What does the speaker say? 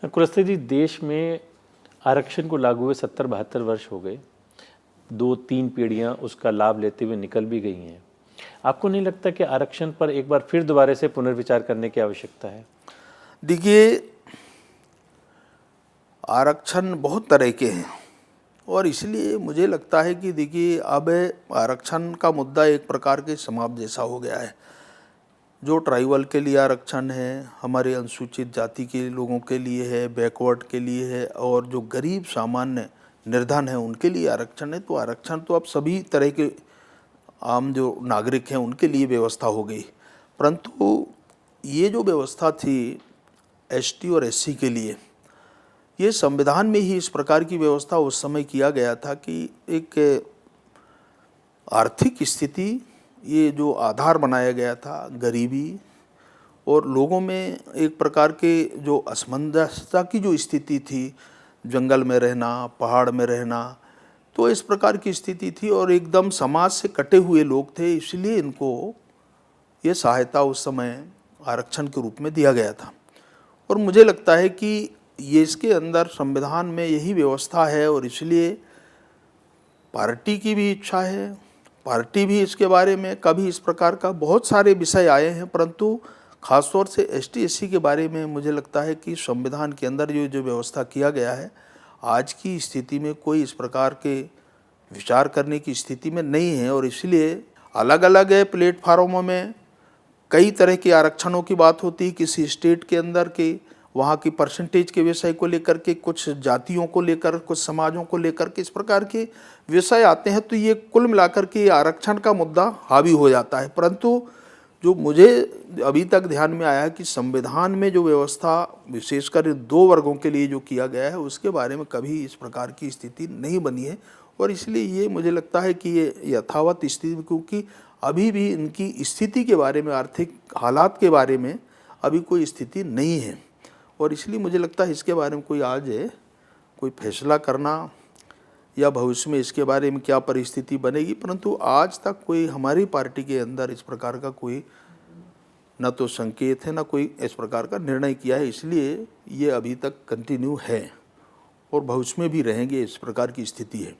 कुलस्ते जी, देश में आरक्षण को लागू हुए 70-72 वर्ष हो गए। 2-3 पीढ़ियां उसका लाभ लेते हुए निकल भी गई हैं। आपको नहीं लगता कि आरक्षण पर एक बार फिर दोबारा से पुनर्विचार करने की आवश्यकता है? देखिए, आरक्षण बहुत तरह के हैं और इसलिए मुझे लगता है कि देखिए अब आरक्षण का मुद्दा एक प्रकार के समाप्त जैसा हो गया है। जो ट्राइबल के लिए आरक्षण है, हमारे अनुसूचित जाति के लोगों के लिए है, बैकवर्ड के लिए है और जो गरीब सामान्य निर्धन है उनके लिए आरक्षण है। तो आरक्षण तो अब सभी तरह के आम जो नागरिक हैं उनके लिए व्यवस्था हो गई। परंतु ये जो व्यवस्था थी एसटी और एससी के लिए, ये संविधान में ही इस प्रकार की व्यवस्था उस समय किया गया था कि एक आर्थिक स्थिति, ये जो आधार बनाया गया था, गरीबी और लोगों में एक प्रकार के जो असमंजसता की जो स्थिति थी, जंगल में रहना, पहाड़ में रहना, तो इस प्रकार की स्थिति थी और एकदम समाज से कटे हुए लोग थे, इसलिए इनको ये सहायता उस समय आरक्षण के रूप में दिया गया था। और मुझे लगता है कि ये इसके अंदर संविधान में यही व्यवस्था है और इसलिए पार्टी की भी इच्छा है, पार्टी भी इसके बारे में कभी इस प्रकार का बहुत सारे विषय आए हैं, परंतु खासतौर से एसटी एससी के बारे में मुझे लगता है कि संविधान के अंदर जो व्यवस्था किया गया है, आज की स्थिति में कोई इस प्रकार के विचार करने की स्थिति में नहीं है। और इसलिए अलग अलग प्लेटफार्मों में कई तरह के आरक्षणों की बात होती है, किसी स्टेट के अंदर के वहाँ की परसेंटेज के विषय को लेकर के, कुछ जातियों को लेकर, कुछ समाजों को लेकर के इस प्रकार के विषय आते हैं, तो ये कुल मिलाकर के आरक्षण का मुद्दा हावी हो जाता है। परंतु जो मुझे अभी तक ध्यान में आया कि संविधान में जो व्यवस्था विशेषकर 2 वर्गों के लिए जो किया गया है उसके बारे में कभी इस प्रकार की स्थिति नहीं बनी है और इसलिए ये मुझे लगता है कि ये यथावत स्थिति, क्योंकि अभी भी इनकी स्थिति के बारे में, आर्थिक हालात के बारे में अभी कोई स्थिति नहीं है और इसलिए मुझे लगता है इसके बारे में कोई आज कोई फैसला करना या भविष्य में इसके बारे में क्या परिस्थिति बनेगी, परंतु आज तक कोई हमारी पार्टी के अंदर इस प्रकार का कोई न तो संकेत है, न कोई इस प्रकार का निर्णय किया है। इसलिए ये अभी तक कंटिन्यू है और भविष्य में भी रहेंगे, इस प्रकार की स्थिति है।